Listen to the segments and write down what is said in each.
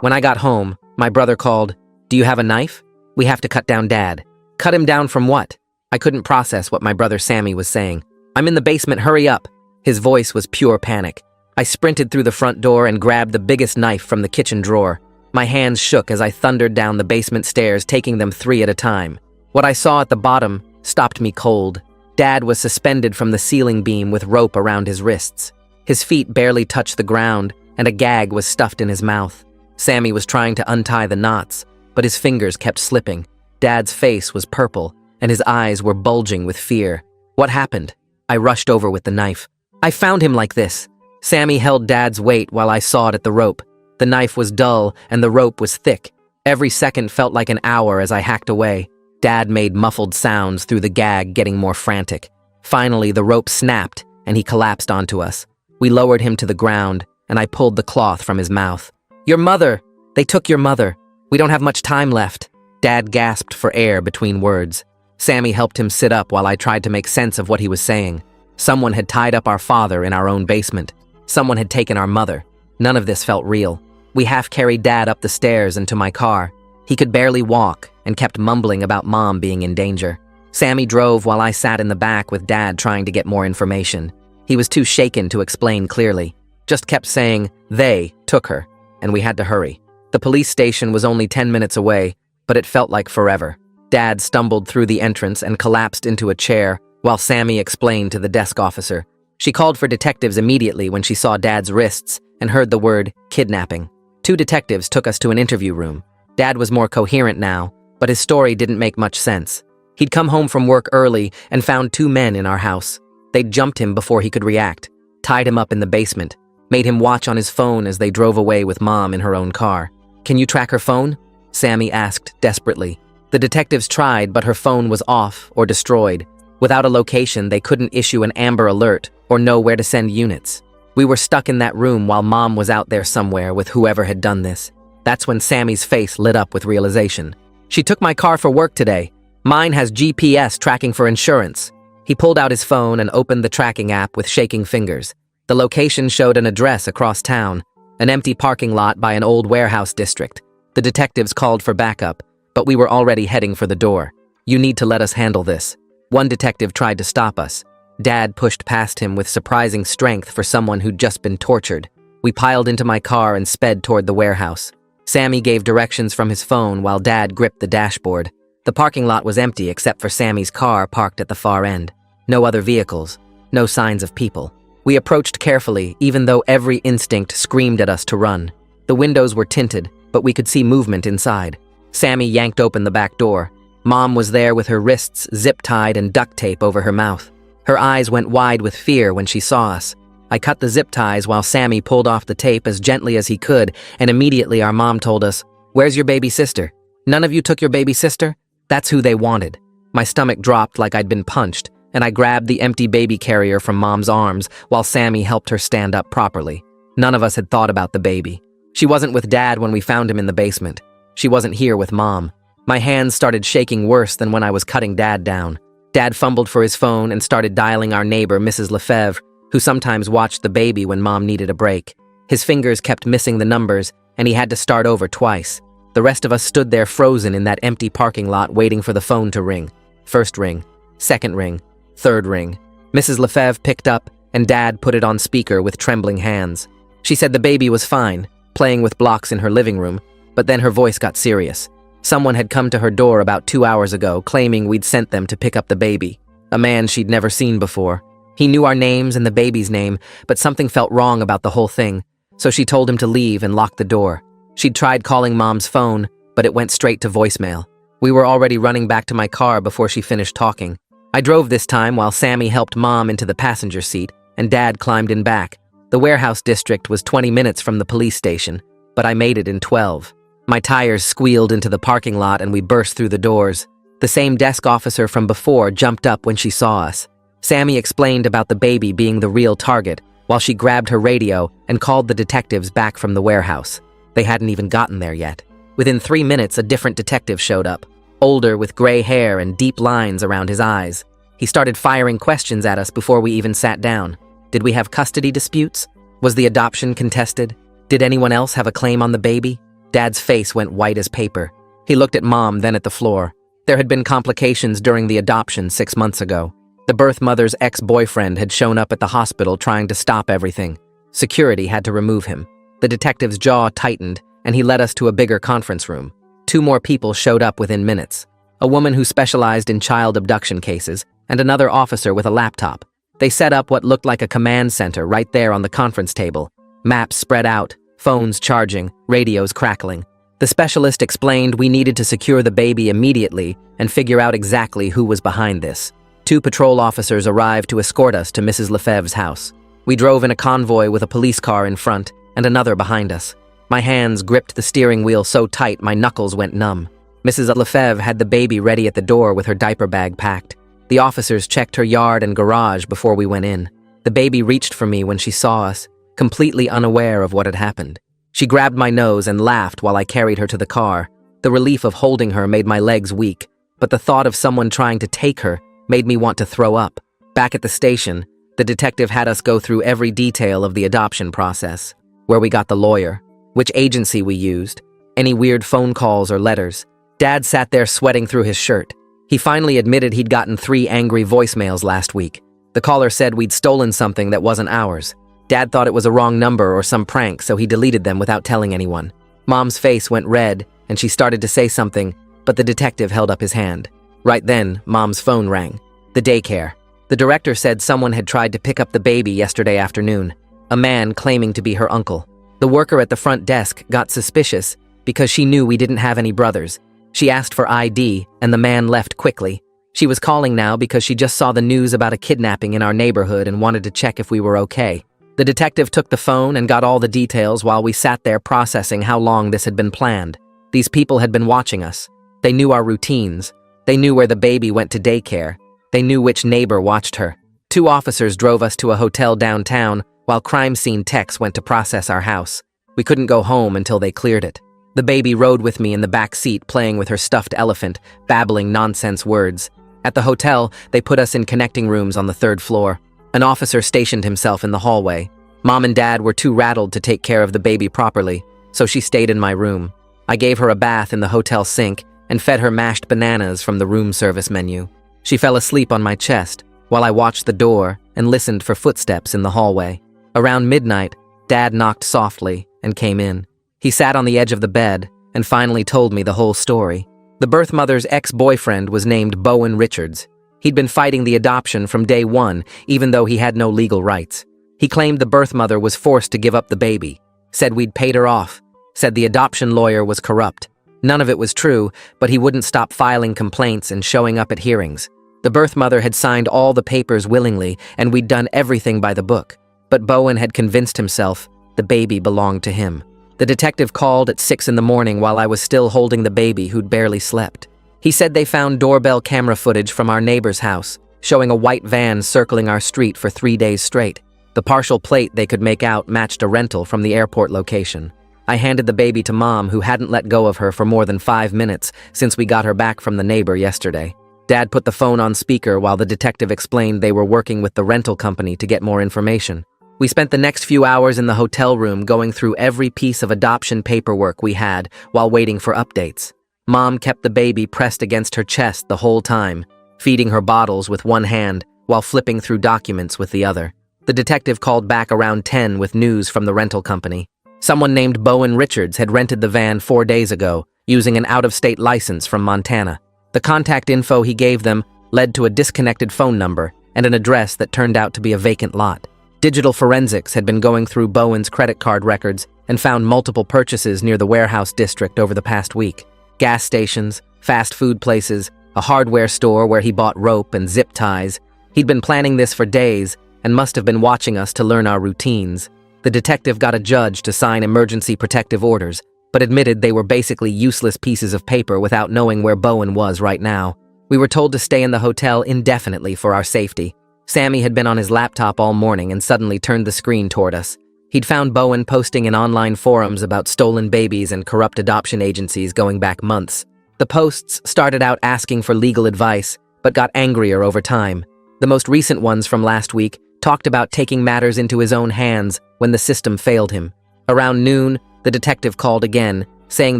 When I got home, my brother called, "Do you have a knife? We have to cut down Dad." Cut him down from what? I couldn't process what my brother Sammy was saying. "I'm in the basement, hurry up." His voice was pure panic. I sprinted through the front door and grabbed the biggest knife from the kitchen drawer. My hands shook as I thundered down the basement stairs, taking them 3 at a time. What I saw at the bottom stopped me cold. Dad was suspended from the ceiling beam with rope around his wrists. His feet barely touched the ground, and a gag was stuffed in his mouth. Sammy was trying to untie the knots, but his fingers kept slipping. Dad's face was purple, and his eyes were bulging with fear. What happened? I rushed over with the knife. "I found him like this." Sammy held Dad's weight while I sawed at the rope. The knife was dull, and the rope was thick. Every second felt like an hour as I hacked away. Dad made muffled sounds through the gag, getting more frantic. Finally, the rope snapped, and he collapsed onto us. We lowered him to the ground, and I pulled the cloth from his mouth. "Your mother! They took your mother! We don't have much time left." Dad gasped for air between words. Sammy helped him sit up while I tried to make sense of what he was saying. Someone had tied up our father in our own basement. Someone had taken our mother. None of this felt real. We half-carried Dad up the stairs and to my car. He could barely walk and kept mumbling about Mom being in danger. Sammy drove while I sat in the back with Dad trying to get more information. He was too shaken to explain clearly. Just kept saying, "They took her," and we had to hurry. The police station was only 10 minutes away, but it felt like forever. Dad stumbled through the entrance and collapsed into a chair while Sammy explained to the desk officer. She called for detectives immediately when she saw Dad's wrists and heard the word kidnapping. 2 detectives took us to an interview room. Dad was more coherent now, but his story didn't make much sense. He'd come home from work early and found 2 men in our house. They'd jumped him before he could react, tied him up in the basement, made him watch on his phone as they drove away with Mom in her own car. "Can you track her phone?" Sammy asked desperately. The detectives tried, but her phone was off or destroyed. Without a location, they couldn't issue an Amber Alert or know where to send units. We were stuck in that room while Mom was out there somewhere with whoever had done this. That's when Sammy's face lit up with realization. "She took my car for work today. Mine has GPS tracking for insurance." He pulled out his phone and opened the tracking app with shaking fingers. The location showed an address across town, an empty parking lot by an old warehouse district. The detectives called for backup, but we were already heading for the door. "You need to let us handle this." One detective tried to stop us. Dad pushed past him with surprising strength for someone who'd just been tortured. We piled into my car and sped toward the warehouse. Sammy gave directions from his phone while Dad gripped the dashboard. The parking lot was empty except for Sammy's car parked at the far end. No other vehicles, no signs of people. We approached carefully, even though every instinct screamed at us to run. The windows were tinted, but we could see movement inside. Sammy yanked open the back door. Mom was there with her wrists zip-tied and duct tape over her mouth. Her eyes went wide with fear when she saw us. I cut the zip ties while Sammy pulled off the tape as gently as he could, and immediately our mom told us, "Where's your baby sister? None of you took your baby sister?" That's who they wanted. My stomach dropped like I'd been punched, and I grabbed the empty baby carrier from Mom's arms while Sammy helped her stand up properly. None of us had thought about the baby. She wasn't with Dad when we found him in the basement. She wasn't here with Mom. My hands started shaking worse than when I was cutting Dad down. Dad fumbled for his phone and started dialing our neighbor, Mrs. Lefebvre, who sometimes watched the baby when Mom needed a break. His fingers kept missing the numbers, and he had to start over twice. The rest of us stood there frozen in that empty parking lot waiting for the phone to ring. First ring, second ring, third ring. Mrs. Lefebvre picked up, and Dad put it on speaker with trembling hands. She said the baby was fine, playing with blocks in her living room, but then her voice got serious. Someone had come to her door about 2 hours ago, claiming we'd sent them to pick up the baby. A man she'd never seen before. He knew our names and the baby's name, but something felt wrong about the whole thing, so she told him to leave and lock the door. She'd tried calling Mom's phone, but it went straight to voicemail. We were already running back to my car before she finished talking. I drove this time while Sammy helped Mom into the passenger seat, and Dad climbed in back. The warehouse district was 20 minutes from the police station, but I made it in 12. My tires squealed into the parking lot and we burst through the doors. The same desk officer from before jumped up when she saw us. Sammy explained about the baby being the real target, while she grabbed her radio and called the detectives back from the warehouse. They hadn't even gotten there yet. Within 3 minutes, a different detective showed up, older with gray hair and deep lines around his eyes. He started firing questions at us before we even sat down. Did we have custody disputes? Was the adoption contested? Did anyone else have a claim on the baby? Dad's face went white as paper. He looked at Mom, then at the floor. There had been complications during the adoption 6 months ago. The birth mother's ex-boyfriend had shown up at the hospital trying to stop everything. Security had to remove him. The detective's jaw tightened, and he led us to a bigger conference room. 2 more people showed up within minutes. A woman who specialized in child abduction cases, and another officer with a laptop. They set up what looked like a command center right there on the conference table. Maps spread out, phones charging, radios crackling. The specialist explained we needed to secure the baby immediately and figure out exactly who was behind this. 2 patrol officers arrived to escort us to Mrs. Lefebvre's house. We drove in a convoy with a police car in front and another behind us. My hands gripped the steering wheel so tight my knuckles went numb. Mrs. Lefebvre had the baby ready at the door with her diaper bag packed. The officers checked her yard and garage before we went in. The baby reached for me when she saw us, completely unaware of what had happened. She grabbed my nose and laughed while I carried her to the car. The relief of holding her made my legs weak, but the thought of someone trying to take her made me want to throw up. Back at the station, the detective had us go through every detail of the adoption process. Where we got the lawyer, which agency we used, any weird phone calls or letters. Dad sat there sweating through his shirt. He finally admitted he'd gotten 3 angry voicemails last week. The caller said we'd stolen something that wasn't ours. Dad thought it was a wrong number or some prank, so he deleted them without telling anyone. Mom's face went red, and she started to say something, but the detective held up his hand. Right then, Mom's phone rang. The daycare. The director said someone had tried to pick up the baby yesterday afternoon. A man claiming to be her uncle. The worker at the front desk got suspicious because she knew we didn't have any brothers. She asked for ID, and the man left quickly. She was calling now because she just saw the news about a kidnapping in our neighborhood and wanted to check if we were okay. The detective took the phone and got all the details while we sat there processing how long this had been planned. These people had been watching us. They knew our routines. They knew where the baby went to daycare. They knew which neighbor watched her. 2 officers drove us to a hotel downtown while crime scene techs went to process our house. We couldn't go home until they cleared it. The baby rode with me in the back seat playing with her stuffed elephant, babbling nonsense words. At the hotel, they put us in connecting rooms on the 3rd floor. An officer stationed himself in the hallway. Mom and Dad were too rattled to take care of the baby properly, so she stayed in my room. I gave her a bath in the hotel sink and fed her mashed bananas from the room service menu. She fell asleep on my chest while I watched the door and listened for footsteps in the hallway. Around midnight, Dad knocked softly and came in. He sat on the edge of the bed and finally told me the whole story. The birth mother's ex-boyfriend was named Bowen Richards. He'd been fighting the adoption from day 1, even though he had no legal rights. He claimed the birth mother was forced to give up the baby, said we'd paid her off, said the adoption lawyer was corrupt. None of it was true, but he wouldn't stop filing complaints and showing up at hearings. The birth mother had signed all the papers willingly, and we'd done everything by the book. But Bowen had convinced himself the baby belonged to him. The detective called at 6 in the morning while I was still holding the baby who'd barely slept. He said they found doorbell camera footage from our neighbor's house, showing a white van circling our street for 3 days straight. The partial plate they could make out matched a rental from the airport location. I handed the baby to Mom, who hadn't let go of her for more than 5 minutes since we got her back from the neighbor yesterday. Dad put the phone on speaker while the detective explained they were working with the rental company to get more information. We spent the next few hours in the hotel room going through every piece of adoption paperwork we had while waiting for updates. Mom kept the baby pressed against her chest the whole time, feeding her bottles with one hand while flipping through documents with the other. The detective called back around 10 with news from the rental company. Someone named Bowen Richards had rented the van 4 days ago, using an out-of-state license from Montana. The contact info he gave them led to a disconnected phone number and an address that turned out to be a vacant lot. Digital forensics had been going through Bowen's credit card records and found multiple purchases near the warehouse district over the past week. Gas stations, fast food places, a hardware store where he bought rope and zip ties. He'd been planning this for days and must have been watching us to learn our routines. The detective got a judge to sign emergency protective orders, but admitted they were basically useless pieces of paper without knowing where Bowen was right now. We were told to stay in the hotel indefinitely for our safety. Sammy had been on his laptop all morning and suddenly turned the screen toward us. He'd found Bowen posting in online forums about stolen babies and corrupt adoption agencies going back months. The posts started out asking for legal advice, but got angrier over time. The most recent ones from last week talked about taking matters into his own hands when the system failed him. Around noon, the detective called again saying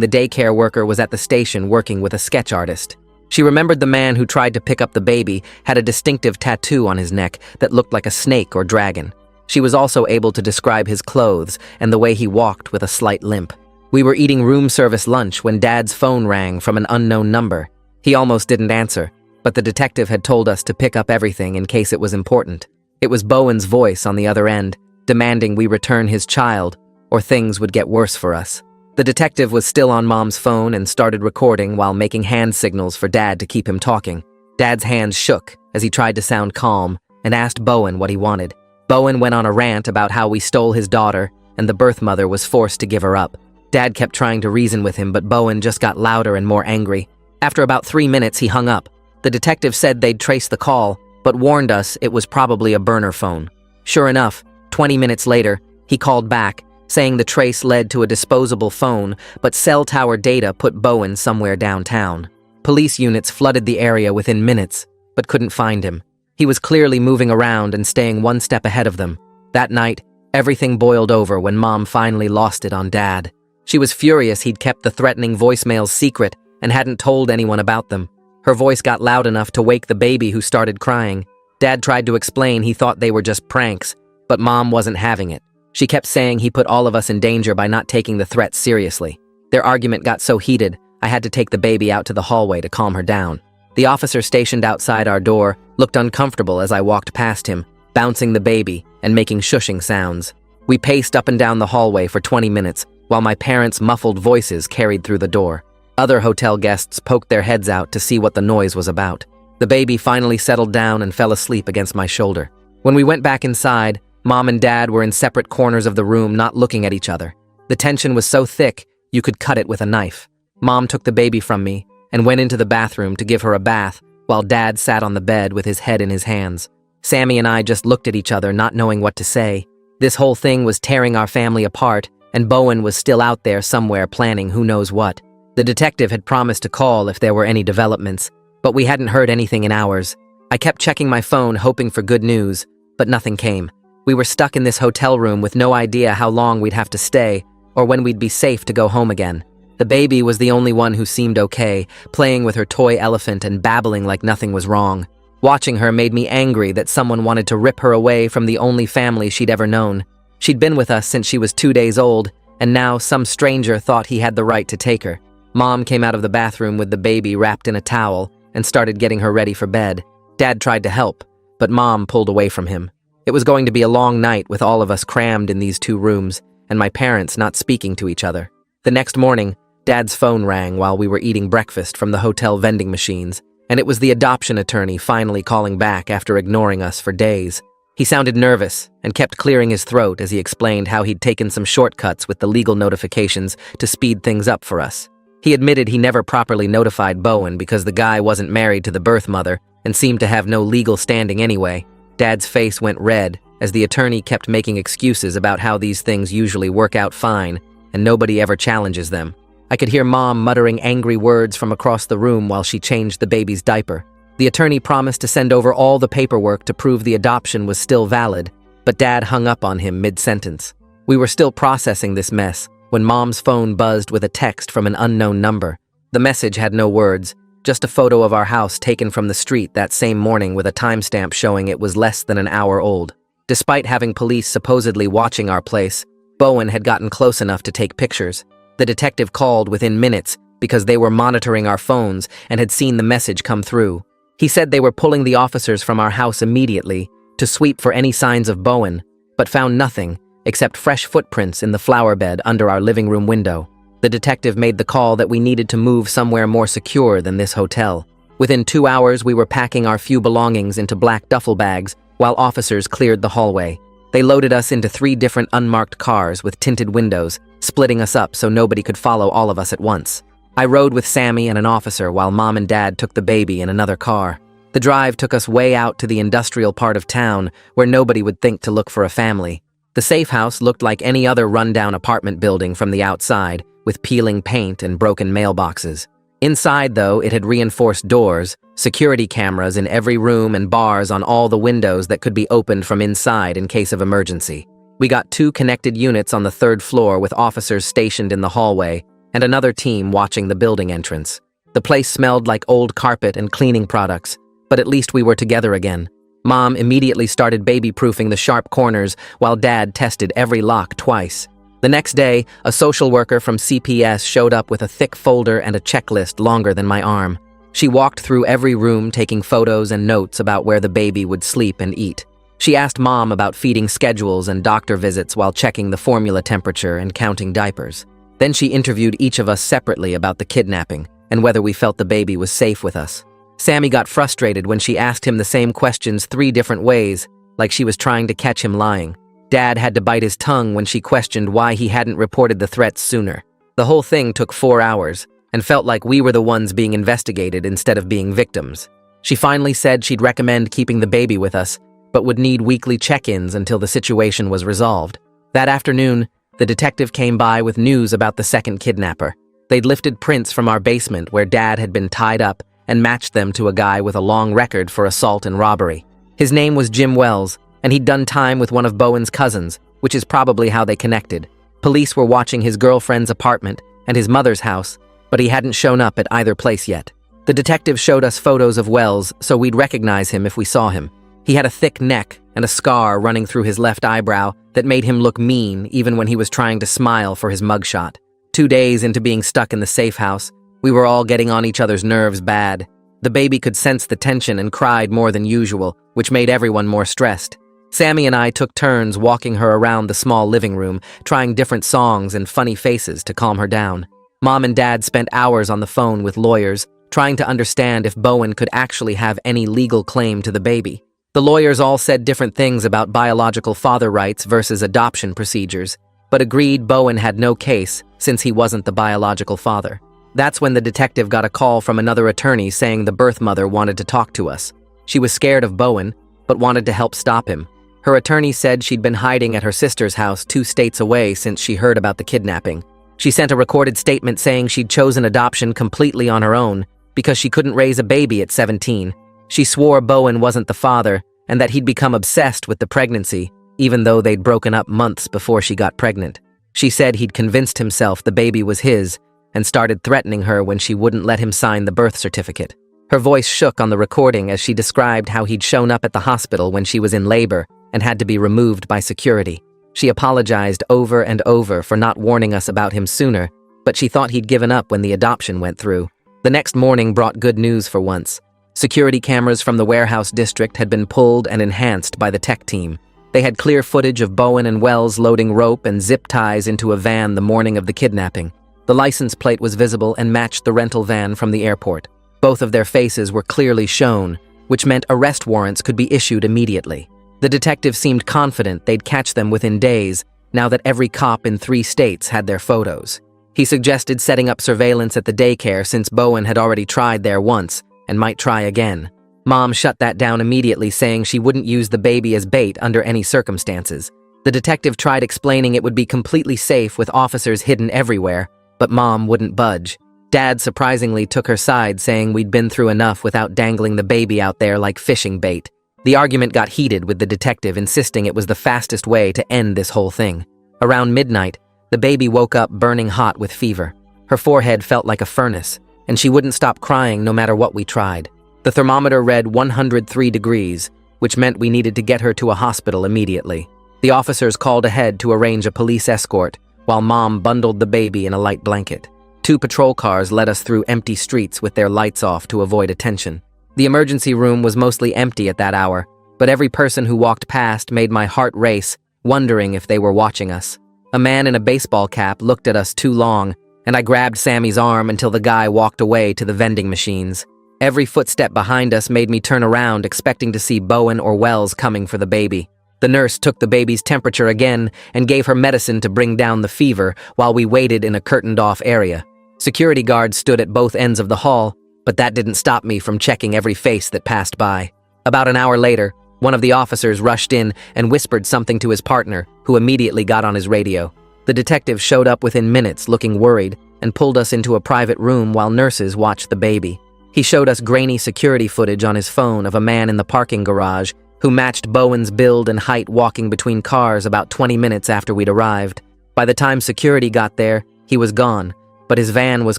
the daycare worker was at the station working with a sketch artist. She remembered the man who tried to pick up the baby had a distinctive tattoo on his neck that looked like a snake or dragon. She was also able to describe his clothes and the way he walked with a slight limp. We were eating room service lunch when Dad's phone rang from an unknown number. He almost didn't answer, but the detective had told us to pick up everything in case it was important. It was Bowen's voice on the other end, demanding we return his child, or things would get worse for us. The detective was still on Mom's phone and started recording while making hand signals for Dad to keep him talking. Dad's hands shook as he tried to sound calm and asked Bowen what he wanted. Bowen went on a rant about how we stole his daughter and the birth mother was forced to give her up. Dad kept trying to reason with him, but Bowen just got louder and more angry. After about 3 minutes, he hung up. The detective said they'd trace the call, but warned us it was probably a burner phone. Sure enough, 20 minutes later, he called back, saying the trace led to a disposable phone, but cell tower data put Bowen somewhere downtown. Police units flooded the area within minutes, but couldn't find him. He was clearly moving around and staying one step ahead of them. That night, everything boiled over when Mom finally lost it on Dad. She was furious he'd kept the threatening voicemails secret and hadn't told anyone about them. Her voice got loud enough to wake the baby, who started crying. Dad tried to explain he thought they were just pranks, but Mom wasn't having it. She kept saying he put all of us in danger by not taking the threat seriously. Their argument got so heated, I had to take the baby out to the hallway to calm her down. The officer stationed outside our door looked uncomfortable as I walked past him, bouncing the baby and making shushing sounds. We paced up and down the hallway for 20 minutes while my parents' muffled voices carried through the door. Other hotel guests poked their heads out to see what the noise was about. The baby finally settled down and fell asleep against my shoulder. When we went back inside, Mom and Dad were in separate corners of the room, not looking at each other. The tension was so thick, you could cut it with a knife. Mom took the baby from me and went into the bathroom to give her a bath, while Dad sat on the bed with his head in his hands. Sammy and I just looked at each other, not knowing what to say. This whole thing was tearing our family apart, and Bowen was still out there somewhere planning who knows what. The detective had promised to call if there were any developments, but we hadn't heard anything in hours. I kept checking my phone, hoping for good news, but nothing came. We were stuck in this hotel room with no idea how long we'd have to stay, or when we'd be safe to go home again. The baby was the only one who seemed okay, playing with her toy elephant and babbling like nothing was wrong. Watching her made me angry that someone wanted to rip her away from the only family she'd ever known. She'd been with us since she was 2 days old, and now some stranger thought he had the right to take her. Mom came out of the bathroom with the baby wrapped in a towel and started getting her ready for bed. Dad tried to help, but Mom pulled away from him. It was going to be a long night with all of us crammed in these 2 rooms, and my parents not speaking to each other. The next morning, Dad's phone rang while we were eating breakfast from the hotel vending machines, and it was the adoption attorney finally calling back after ignoring us for days. He sounded nervous and kept clearing his throat as he explained how he'd taken some shortcuts with the legal notifications to speed things up for us. He admitted he never properly notified Bowen because the guy wasn't married to the birth mother and seemed to have no legal standing anyway. Dad's face went red as the attorney kept making excuses about how these things usually work out fine and nobody ever challenges them. I could hear Mom muttering angry words from across the room while she changed the baby's diaper. The attorney promised to send over all the paperwork to prove the adoption was still valid, but Dad hung up on him mid-sentence. We were still processing this mess when Mom's phone buzzed with a text from an unknown number. The message had no words, just a photo of our house taken from the street that same morning with a timestamp showing it was less than an hour old. Despite having police supposedly watching our place, Bowen had gotten close enough to take pictures. The detective called within minutes because they were monitoring our phones and had seen the message come through. He said they were pulling the officers from our house immediately to sweep for any signs of Bowen, but found nothing except fresh footprints in the flower bed under our living room window. The detective made the call that we needed to move somewhere more secure than this hotel. Within 2 hours, we were packing our few belongings into black duffel bags while officers cleared the hallway. They loaded us into 3 different unmarked cars with tinted windows, splitting us up so nobody could follow all of us at once. I rode with Sammy and an officer while Mom and Dad took the baby in another car. The drive took us way out to the industrial part of town where nobody would think to look for a family. The safe house looked like any other rundown apartment building from the outside, with peeling paint and broken mailboxes. Inside, though, it had reinforced doors, security cameras in every room and bars on all the windows that could be opened from inside in case of emergency. We got 2 connected units on the 3rd floor with officers stationed in the hallway, and another team watching the building entrance. The place smelled like old carpet and cleaning products, but at least we were together again. Mom immediately started baby-proofing the sharp corners while Dad tested every lock twice. The next day, a social worker from CPS showed up with a thick folder and a checklist longer than my arm. She walked through every room taking photos and notes about where the baby would sleep and eat. She asked Mom about feeding schedules and doctor visits while checking the formula temperature and counting diapers. Then she interviewed each of us separately about the kidnapping and whether we felt the baby was safe with us. Sammy got frustrated when she asked him the same questions 3 different ways, like she was trying to catch him lying. Dad had to bite his tongue when she questioned why he hadn't reported the threats sooner. The whole thing took 4 hours and felt like we were the ones being investigated instead of being victims. She finally said she'd recommend keeping the baby with us, but would need weekly check-ins until the situation was resolved. That afternoon, the detective came by with news about the second kidnapper. They'd lifted prints from our basement where Dad had been tied up and matched them to a guy with a long record for assault and robbery. His name was Jim Wells, and he'd done time with one of Bowen's cousins, which is probably how they connected. Police were watching his girlfriend's apartment and his mother's house, but he hadn't shown up at either place yet. The detective showed us photos of Wells so we'd recognize him if we saw him. He had a thick neck and a scar running through his left eyebrow that made him look mean even when he was trying to smile for his mugshot. 2 days into being stuck in the safe house, we were all getting on each other's nerves bad. The baby could sense the tension and cried more than usual, which made everyone more stressed. Sammy and I took turns walking her around the small living room, trying different songs and funny faces to calm her down. Mom and Dad spent hours on the phone with lawyers, trying to understand if Bowen could actually have any legal claim to the baby. The lawyers all said different things about biological father rights versus adoption procedures, but agreed Bowen had no case since he wasn't the biological father. That's when the detective got a call from another attorney saying the birth mother wanted to talk to us. She was scared of Bowen, but wanted to help stop him. Her attorney said she'd been hiding at her sister's house 2 states away since she heard about the kidnapping. She sent a recorded statement saying she'd chosen adoption completely on her own because she couldn't raise a baby at 17. She swore Bowen wasn't the father and that he'd become obsessed with the pregnancy, even though they'd broken up months before she got pregnant. She said he'd convinced himself the baby was his and started threatening her when she wouldn't let him sign the birth certificate. Her voice shook on the recording as she described how he'd shown up at the hospital when she was in labor and had to be removed by security. She apologized over and over for not warning us about him sooner, but she thought he'd given up when the adoption went through. The next morning brought good news for once. Security cameras from the warehouse district had been pulled and enhanced by the tech team. They had clear footage of Bowen and Wells loading rope and zip ties into a van the morning of the kidnapping. The license plate was visible and matched the rental van from the airport. Both of their faces were clearly shown, which meant arrest warrants could be issued immediately. The detective seemed confident they'd catch them within days, now that every cop in 3 states had their photos. He suggested setting up surveillance at the daycare since Bowen had already tried there once and might try again. Mom shut that down immediately, saying she wouldn't use the baby as bait under any circumstances. The detective tried explaining it would be completely safe with officers hidden everywhere, but Mom wouldn't budge. Dad surprisingly took her side, saying we'd been through enough without dangling the baby out there like fishing bait. The argument got heated with the detective insisting it was the fastest way to end this whole thing. Around midnight, the baby woke up burning hot with fever. Her forehead felt like a furnace, and she wouldn't stop crying no matter what we tried. The thermometer read 103 degrees, which meant we needed to get her to a hospital immediately. The officers called ahead to arrange a police escort, while Mom bundled the baby in a light blanket. 2 patrol cars led us through empty streets with their lights off to avoid attention. The emergency room was mostly empty at that hour, but every person who walked past made my heart race, wondering if they were watching us. A man in a baseball cap looked at us too long, and I grabbed Sammy's arm until the guy walked away to the vending machines. Every footstep behind us made me turn around, expecting to see Bowen or Wells coming for the baby. The nurse took the baby's temperature again and gave her medicine to bring down the fever while we waited in a curtained-off area. Security guards stood at both ends of the hall, but that didn't stop me from checking every face that passed by. About an hour later, one of the officers rushed in and whispered something to his partner, who immediately got on his radio. The detective showed up within minutes, looking worried, and pulled us into a private room while nurses watched the baby. He showed us grainy security footage on his phone of a man in the parking garage who matched Bowen's build and height walking between cars about 20 minutes after we'd arrived. By the time security got there, he was gone, but his van was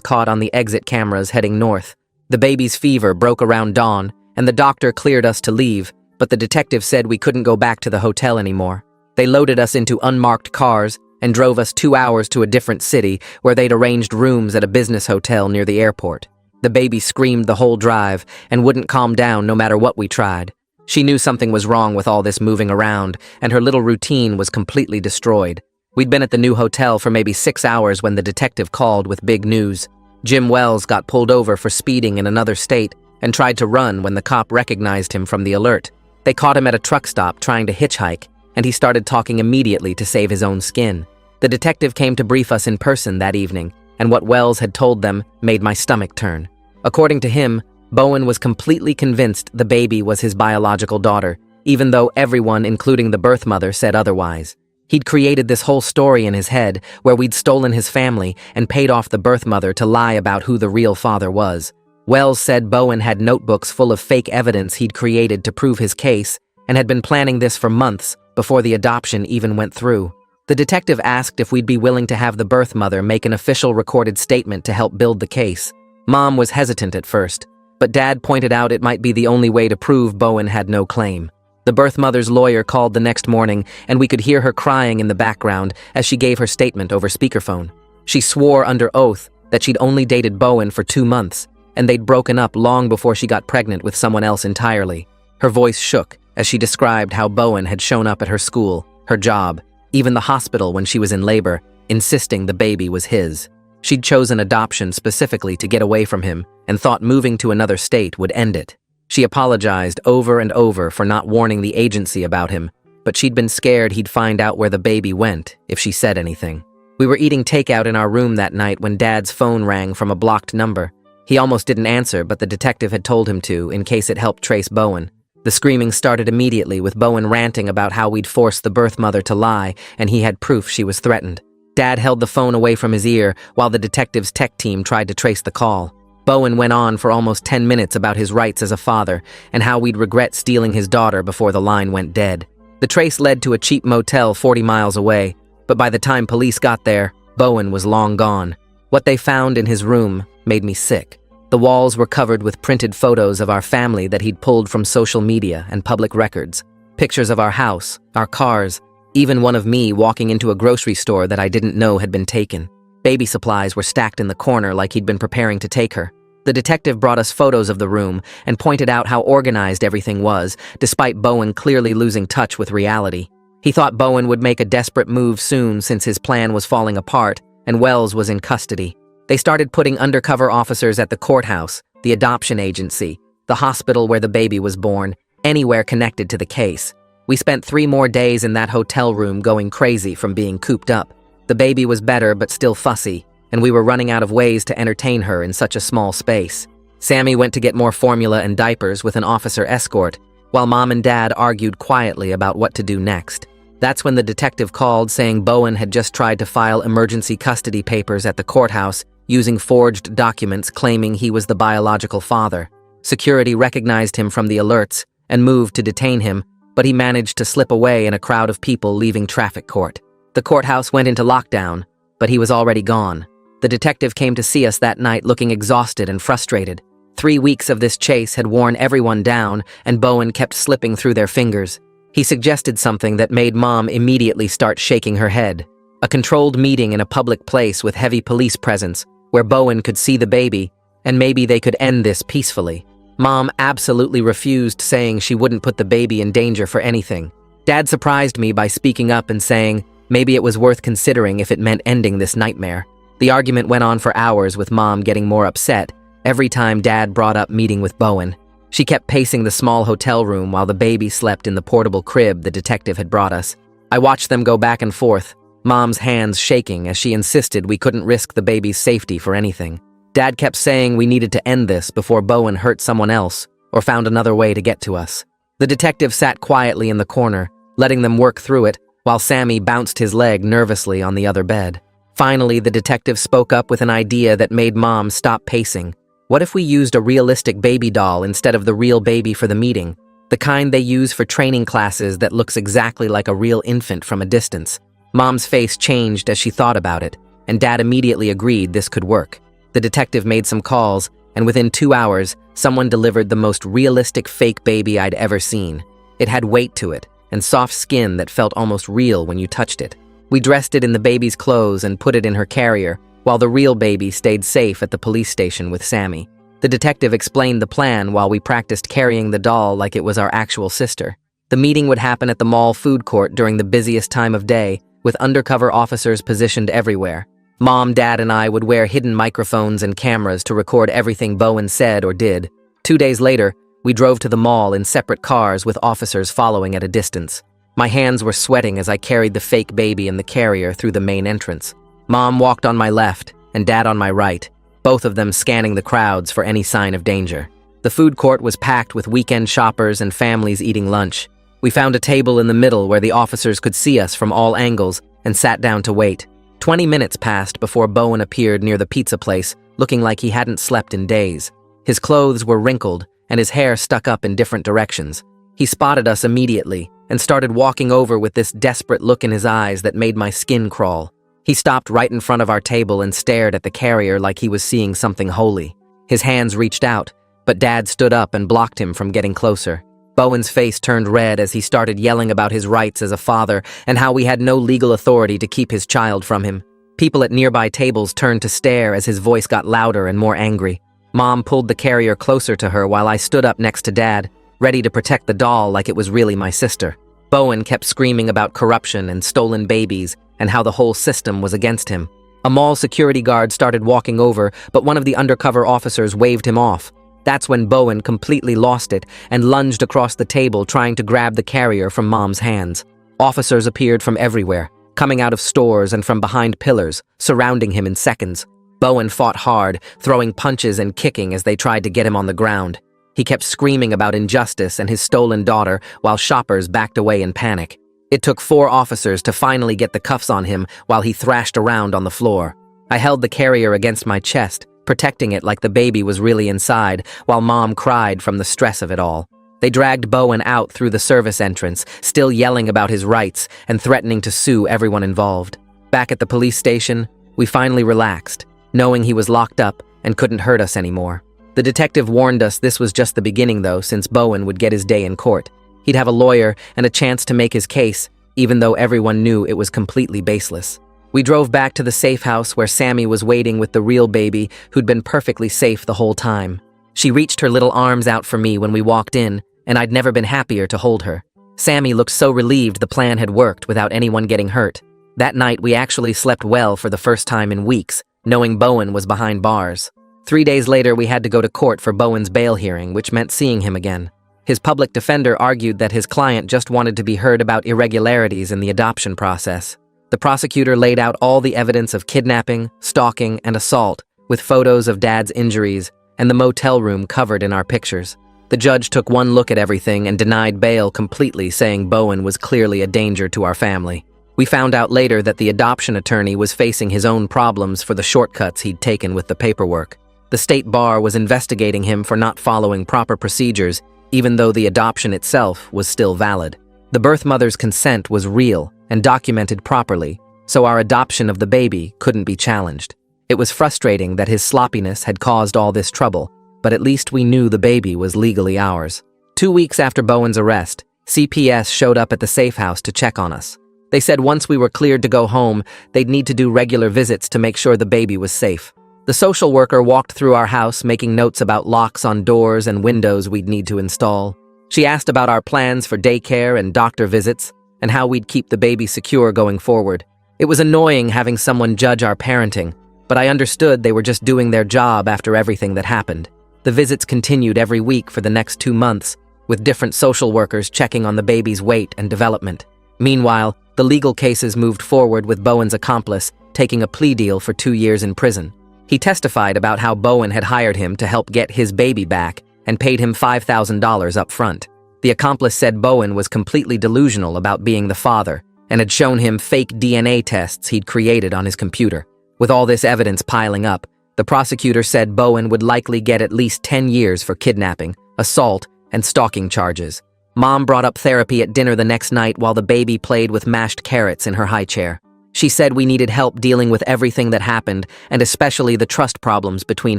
caught on the exit cameras heading north. The baby's fever broke around dawn, and the doctor cleared us to leave, but the detective said we couldn't go back to the hotel anymore. They loaded us into unmarked cars and drove us 2 hours to a different city where they'd arranged rooms at a business hotel near the airport. The baby screamed the whole drive and wouldn't calm down no matter what we tried. She knew something was wrong with all this moving around, and her little routine was completely destroyed. We'd been at the new hotel for maybe 6 hours when the detective called with big news. Jim Wells got pulled over for speeding in another state and tried to run when the cop recognized him from the alert. They caught him at a truck stop trying to hitchhike, and he started talking immediately to save his own skin. The detective came to brief us in person that evening, and what Wells had told them made my stomach turn. According to him, Bowen was completely convinced the baby was his biological daughter, even though everyone, including the birth mother, said otherwise. He'd created this whole story in his head where we'd stolen his family and paid off the birth mother to lie about who the real father was. Wells said Bowen had notebooks full of fake evidence he'd created to prove his case and had been planning this for months before the adoption even went through. The detective asked if we'd be willing to have the birth mother make an official recorded statement to help build the case. Mom was hesitant at first, but Dad pointed out it might be the only way to prove Bowen had no claim. The birth mother's lawyer called the next morning, and we could hear her crying in the background as she gave her statement over speakerphone. She swore under oath that she'd only dated Bowen for 2 months, and they'd broken up long before she got pregnant with someone else entirely. Her voice shook as she described how Bowen had shown up at her school, her job, even the hospital when she was in labor, insisting the baby was his. She'd chosen adoption specifically to get away from him and thought moving to another state would end it. She apologized over and over for not warning the agency about him, but she'd been scared he'd find out where the baby went if she said anything. We were eating takeout in our room that night when Dad's phone rang from a blocked number. He almost didn't answer, but the detective had told him to in case it helped trace Bowen. The screaming started immediately with Bowen ranting about how we'd forced the birth mother to lie and he had proof she was threatened. Dad held the phone away from his ear while the detective's tech team tried to trace the call. Bowen went on for almost 10 minutes about his rights as a father and how we'd regret stealing his daughter before the line went dead. The trace led to a cheap motel 40 miles away, but by the time police got there, Bowen was long gone. What they found in his room made me sick. The walls were covered with printed photos of our family that he'd pulled from social media and public records. Pictures of our house, our cars, even one of me walking into a grocery store that I didn't know had been taken. Baby supplies were stacked in the corner like he'd been preparing to take her. The detective brought us photos of the room and pointed out how organized everything was, despite Bowen clearly losing touch with reality. He thought Bowen would make a desperate move soon since his plan was falling apart and Wells was in custody. They started putting undercover officers at the courthouse, the adoption agency, the hospital where the baby was born, anywhere connected to the case. We spent 3 more days in that hotel room going crazy from being cooped up. The baby was better but still fussy, and we were running out of ways to entertain her in such a small space. Sammy went to get more formula and diapers with an officer escort, while Mom and Dad argued quietly about what to do next. That's when the detective called saying Bowen had just tried to file emergency custody papers at the courthouse using forged documents claiming he was the biological father. Security recognized him from the alerts and moved to detain him, but he managed to slip away in a crowd of people leaving traffic court. The courthouse went into lockdown, but he was already gone. The detective came to see us that night looking exhausted and frustrated. 3 weeks of this chase had worn everyone down, and Bowen kept slipping through their fingers. He suggested something that made Mom immediately start shaking her head. A controlled meeting in a public place with heavy police presence, where Bowen could see the baby, and maybe they could end this peacefully. Mom absolutely refused, saying she wouldn't put the baby in danger for anything. Dad surprised me by speaking up and saying maybe it was worth considering if it meant ending this nightmare. The argument went on for hours with Mom getting more upset every time Dad brought up meeting with Bowen. She kept pacing the small hotel room while the baby slept in the portable crib the detective had brought us. I watched them go back and forth, Mom's hands shaking as she insisted we couldn't risk the baby's safety for anything. Dad kept saying we needed to end this before Bowen hurt someone else or found another way to get to us. The detective sat quietly in the corner, letting them work through it, while Sammy bounced his leg nervously on the other bed. Finally, the detective spoke up with an idea that made Mom stop pacing. What if we used a realistic baby doll instead of the real baby for the meeting? The kind they use for training classes that looks exactly like a real infant from a distance. Mom's face changed as she thought about it, and Dad immediately agreed this could work. The detective made some calls, and within 2 hours, someone delivered the most realistic fake baby I'd ever seen. It had weight to it, and soft skin that felt almost real when you touched it. We dressed it in the baby's clothes and put it in her carrier, while the real baby stayed safe at the police station with Sammy. The detective explained the plan while we practiced carrying the doll like it was our actual sister. The meeting would happen at the mall food court during the busiest time of day, with undercover officers positioned everywhere. Mom, Dad, and I would wear hidden microphones and cameras to record everything Bowen said or did. 2 days later, we drove to the mall in separate cars with officers following at a distance. My hands were sweating as I carried the fake baby in the carrier through the main entrance. Mom walked on my left and Dad on my right, both of them scanning the crowds for any sign of danger. The food court was packed with weekend shoppers and families eating lunch. We found a table in the middle where the officers could see us from all angles and sat down to wait. 20 minutes passed before Bowen appeared near the pizza place, looking like he hadn't slept in days. His clothes were wrinkled and his hair stuck up in different directions. He spotted us immediately and started walking over with this desperate look in his eyes that made my skin crawl. He stopped right in front of our table and stared at the carrier like he was seeing something holy. His hands reached out, but Dad stood up and blocked him from getting closer. Bowen's face turned red as he started yelling about his rights as a father and how we had no legal authority to keep his child from him. People at nearby tables turned to stare as his voice got louder and more angry. Mom pulled the carrier closer to her while I stood up next to Dad, ready to protect the doll like it was really my sister. Bowen kept screaming about corruption and stolen babies and how the whole system was against him. A mall security guard started walking over, but one of the undercover officers waved him off. That's when Bowen completely lost it and lunged across the table trying to grab the carrier from Mom's hands. Officers appeared from everywhere, coming out of stores and from behind pillars, surrounding him in seconds. Bowen fought hard, throwing punches and kicking as they tried to get him on the ground. He kept screaming about injustice and his stolen daughter while shoppers backed away in panic. It took 4 officers to finally get the cuffs on him while he thrashed around on the floor. I held the carrier against my chest, protecting it like the baby was really inside, while Mom cried from the stress of it all. They dragged Bowen out through the service entrance, still yelling about his rights and threatening to sue everyone involved. Back at the police station, we finally relaxed, knowing he was locked up and couldn't hurt us anymore. The detective warned us this was just the beginning though, since Bowen would get his day in court. He'd have a lawyer and a chance to make his case, even though everyone knew it was completely baseless. We drove back to the safe house where Sammy was waiting with the real baby who'd been perfectly safe the whole time. She reached her little arms out for me when we walked in, and I'd never been happier to hold her. Sammy looked so relieved the plan had worked without anyone getting hurt. That night we actually slept well for the first time in weeks, knowing Bowen was behind bars. 3 days later we had to go to court for Bowen's bail hearing, which meant seeing him again. His public defender argued that his client just wanted to be heard about irregularities in the adoption process. The prosecutor laid out all the evidence of kidnapping, stalking, and assault, with photos of Dad's injuries and the motel room covered in our pictures. The judge took one look at everything and denied bail completely, saying Bowen was clearly a danger to our family. We found out later that the adoption attorney was facing his own problems for the shortcuts he'd taken with the paperwork. The state bar was investigating him for not following proper procedures, even though the adoption itself was still valid. The birth mother's consent was real and documented properly, so our adoption of the baby couldn't be challenged. It was frustrating that his sloppiness had caused all this trouble, but at least we knew the baby was legally ours. 2 weeks after Bowen's arrest, CPS showed up at the safe house to check on us. They said once we were cleared to go home, they'd need to do regular visits to make sure the baby was safe. The social worker walked through our house, making notes about locks on doors and windows we'd need to install. She asked about our plans for daycare and doctor visits, and how we'd keep the baby secure going forward. It was annoying having someone judge our parenting, but I understood they were just doing their job after everything that happened. The visits continued every week for the next 2 months, with different social workers checking on the baby's weight and development. Meanwhile, the legal cases moved forward with Bowen's accomplice taking a plea deal for 2 years in prison. He testified about how Bowen had hired him to help get his baby back and paid him $5,000 up front. The accomplice said Bowen was completely delusional about being the father and had shown him fake DNA tests he'd created on his computer. With all this evidence piling up, the prosecutor said Bowen would likely get at least 10 years for kidnapping, assault, and stalking charges. Mom brought up therapy at dinner the next night while the baby played with mashed carrots in her high chair. She said we needed help dealing with everything that happened, and especially the trust problems between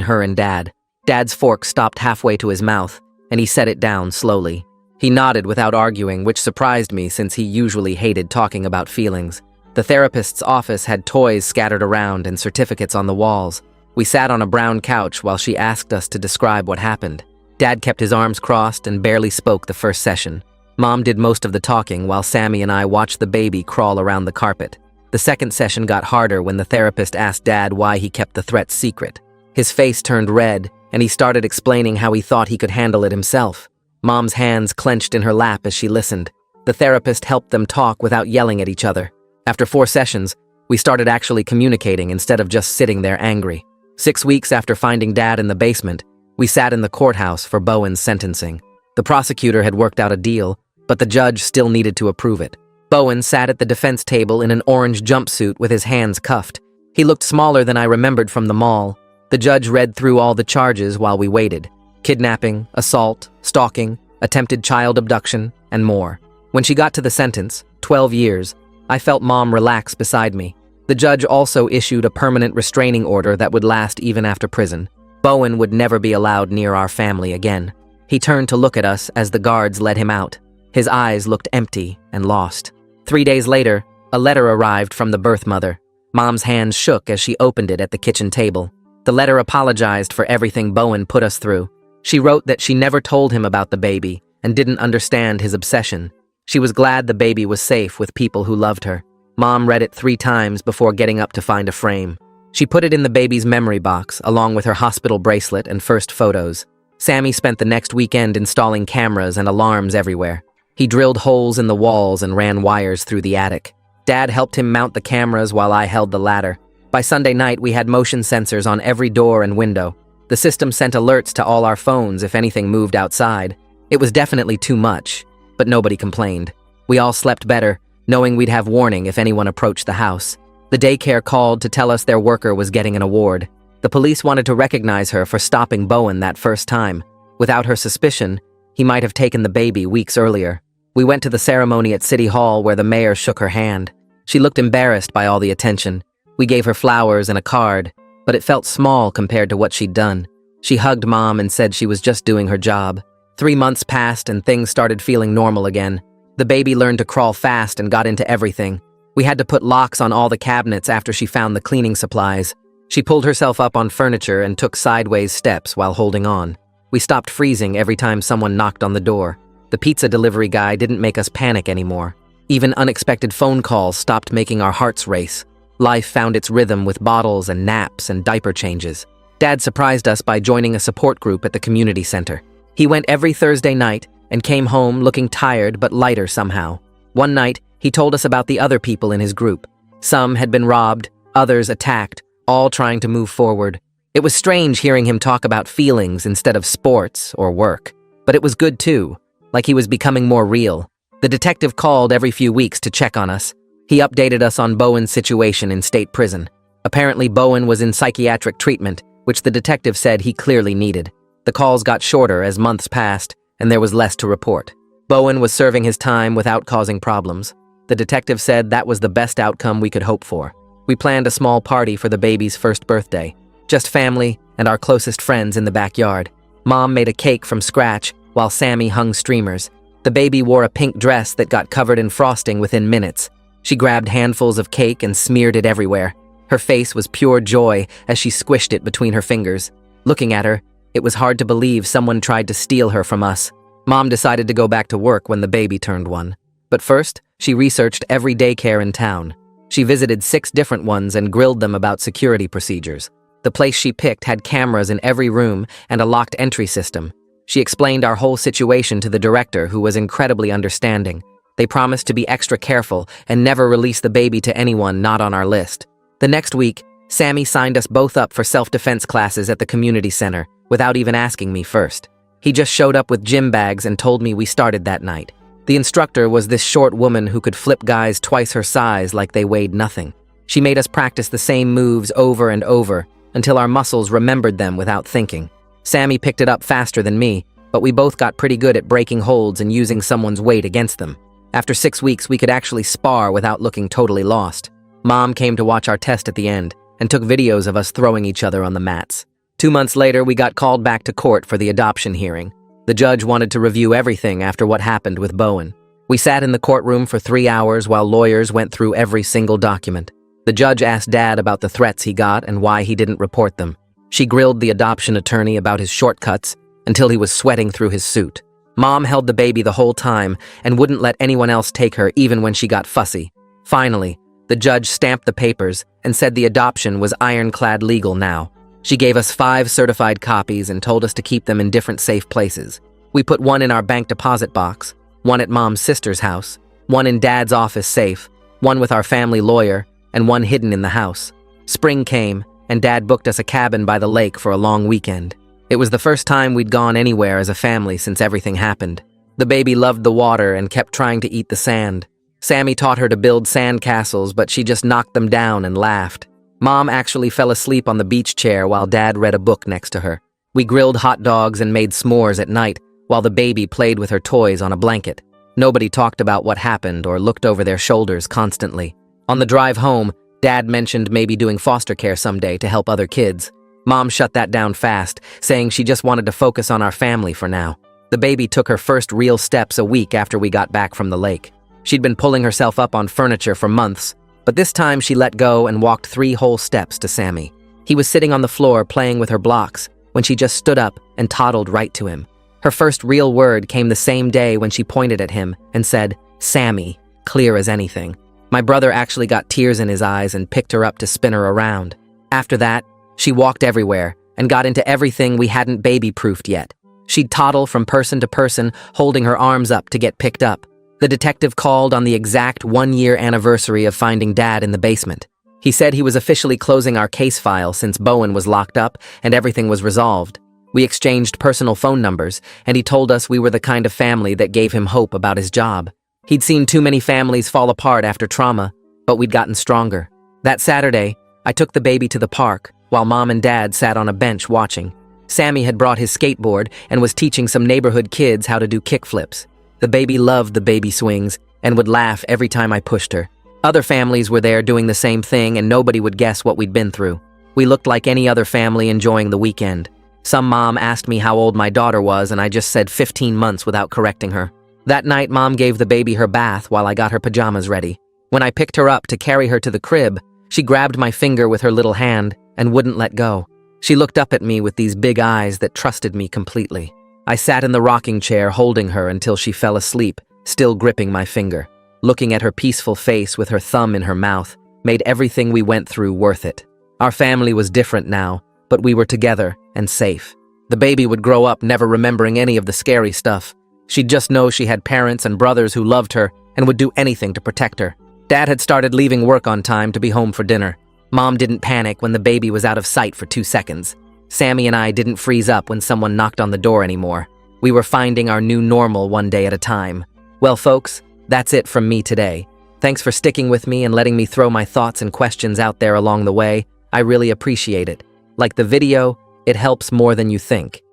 her and Dad. Dad's fork stopped halfway to his mouth, and he set it down slowly. He nodded without arguing, which surprised me since he usually hated talking about feelings. The therapist's office had toys scattered around and certificates on the walls. We sat on a brown couch while she asked us to describe what happened. Dad kept his arms crossed and barely spoke the first session. Mom did most of the talking while Sammy and I watched the baby crawl around the carpet. The second session got harder when the therapist asked Dad why he kept the threat secret. His face turned red, and he started explaining how he thought he could handle it himself. Mom's hands clenched in her lap as she listened. The therapist helped them talk without yelling at each other. After 4 sessions, we started actually communicating instead of just sitting there angry. 6 weeks after finding Dad in the basement, we sat in the courthouse for Bowen's sentencing. The prosecutor had worked out a deal, but the judge still needed to approve it. Bowen sat at the defense table in an orange jumpsuit with his hands cuffed. He looked smaller than I remembered from the mall. The judge read through all the charges while we waited: kidnapping, assault, stalking, attempted child abduction, and more. When she got to the sentence, 12 years, I felt Mom relax beside me. The judge also issued a permanent restraining order that would last even after prison. Bowen would never be allowed near our family again. He turned to look at us as the guards led him out. His eyes looked empty and lost. 3 days later, a letter arrived from the birth mother. Mom's hands shook as she opened it at the kitchen table. The letter apologized for everything Bowen put us through. She wrote that she never told him about the baby and didn't understand his obsession. She was glad the baby was safe with people who loved her. Mom read it 3 times before getting up to find a frame. She put it in the baby's memory box, along with her hospital bracelet and first photos. Sammy spent the next weekend installing cameras and alarms everywhere. He drilled holes in the walls and ran wires through the attic. Dad helped him mount the cameras while I held the ladder. By Sunday night, we had motion sensors on every door and window. The system sent alerts to all our phones if anything moved outside. It was definitely too much, but nobody complained. We all slept better, knowing we'd have warning if anyone approached the house. The daycare called to tell us their worker was getting an award. The police wanted to recognize her for stopping Bowen that first time. Without her suspicion, he might have taken the baby weeks earlier. We went to the ceremony at City Hall where the mayor shook her hand. She looked embarrassed by all the attention. We gave her flowers and a card, but it felt small compared to what she'd done. She hugged Mom and said she was just doing her job. 3 months passed and things started feeling normal again. The baby learned to crawl fast and got into everything. We had to put locks on all the cabinets after she found the cleaning supplies. She pulled herself up on furniture and took sideways steps while holding on. We stopped freezing every time someone knocked on the door. The pizza delivery guy didn't make us panic anymore. Even unexpected phone calls stopped making our hearts race. Life found its rhythm with bottles and naps and diaper changes. Dad surprised us by joining a support group at the community center. He went every Thursday night and came home looking tired but lighter somehow. One night, he told us about the other people in his group. Some had been robbed, others attacked, all trying to move forward. It was strange hearing him talk about feelings instead of sports or work. But it was good too, like he was becoming more real. The detective called every few weeks to check on us. He updated us on Bowen's situation in state prison. Apparently, Bowen was in psychiatric treatment, which the detective said he clearly needed. The calls got shorter as months passed, and there was less to report. Bowen was serving his time without causing problems. The detective said that was the best outcome we could hope for. We planned a small party for the baby's first birthday. Just family and our closest friends in the backyard. Mom made a cake from scratch while Sammy hung streamers. The baby wore a pink dress that got covered in frosting within minutes. She grabbed handfuls of cake and smeared it everywhere. Her face was pure joy as she squished it between her fingers. Looking at her, it was hard to believe someone tried to steal her from us. Mom decided to go back to work when the baby turned 1. But first, she researched every daycare in town. She visited 6 different ones and grilled them about security procedures. The place she picked had cameras in every room and a locked entry system. She explained our whole situation to the director, who was incredibly understanding. They promised to be extra careful and never release the baby to anyone not on our list. The next week, Sammy signed us both up for self-defense classes at the community center without even asking me first. He just showed up with gym bags and told me we started that night. The instructor was this short woman who could flip guys twice her size like they weighed nothing. She made us practice the same moves over and over until our muscles remembered them without thinking. Sammy picked it up faster than me, but we both got pretty good at breaking holds and using someone's weight against them. After 6 weeks, we could actually spar without looking totally lost. Mom came to watch our test at the end and took videos of us throwing each other on the mats. 2 months later, we got called back to court for the adoption hearing. The judge wanted to review everything after what happened with Bowen. We sat in the courtroom for 3 hours while lawyers went through every single document. The judge asked Dad about the threats he got and why he didn't report them. She grilled the adoption attorney about his shortcuts until he was sweating through his suit. Mom held the baby the whole time and wouldn't let anyone else take her even when she got fussy. Finally, the judge stamped the papers and said the adoption was ironclad legal now. She gave us 5 certified copies and told us to keep them in different safe places. We put one in our bank deposit box, one at Mom's sister's house, one in Dad's office safe, one with our family lawyer, and one hidden in the house. Spring came, and Dad booked us a cabin by the lake for a long weekend. It was the first time we'd gone anywhere as a family since everything happened. The baby loved the water and kept trying to eat the sand. Sammy taught her to build sand castles, but she just knocked them down and laughed. Mom actually fell asleep on the beach chair while Dad read a book next to her. We grilled hot dogs and made s'mores at night while the baby played with her toys on a blanket. Nobody talked about what happened or looked over their shoulders constantly. On the drive home, Dad mentioned maybe doing foster care someday to help other kids. Mom shut that down fast, saying she just wanted to focus on our family for now. The baby took her first real steps a week after we got back from the lake. She'd been pulling herself up on furniture for months, but this time she let go and walked 3 whole steps to Sammy. He was sitting on the floor playing with her blocks when she just stood up and toddled right to him. Her first real word came the same day when she pointed at him and said, "Sammy," clear as anything. My brother actually got tears in his eyes and picked her up to spin her around. After that, she walked everywhere and got into everything we hadn't baby-proofed yet. She'd toddle from person to person, holding her arms up to get picked up. The detective called on the exact 1-year anniversary of finding Dad in the basement. He said he was officially closing our case file since Bowen was locked up and everything was resolved. We exchanged personal phone numbers, and he told us we were the kind of family that gave him hope about his job. He'd seen too many families fall apart after trauma, but we'd gotten stronger. That Saturday, I took the baby to the park, while Mom and Dad sat on a bench watching. Sammy had brought his skateboard and was teaching some neighborhood kids how to do kickflips. The baby loved the baby swings and would laugh every time I pushed her. Other families were there doing the same thing, and nobody would guess what we'd been through. We looked like any other family enjoying the weekend. Some mom asked me how old my daughter was, and I just said 15 months without correcting her. That night, Mom gave the baby her bath while I got her pajamas ready. When I picked her up to carry her to the crib, she grabbed my finger with her little hand and wouldn't let go. She looked up at me with these big eyes that trusted me completely. I sat in the rocking chair holding her until she fell asleep, still gripping my finger. Looking at her peaceful face with her thumb in her mouth made everything we went through worth it. Our family was different now, but we were together and safe. The baby would grow up never remembering any of the scary stuff. She'd just know she had parents and brothers who loved her and would do anything to protect her. Dad had started leaving work on time to be home for dinner. Mom didn't panic when the baby was out of sight for 2 seconds. Sammy and I didn't freeze up when someone knocked on the door anymore. We were finding our new normal one day at a time. Well, folks, that's it from me today. Thanks for sticking with me and letting me throw my thoughts and questions out there along the way. I really appreciate it. Like the video, it helps more than you think.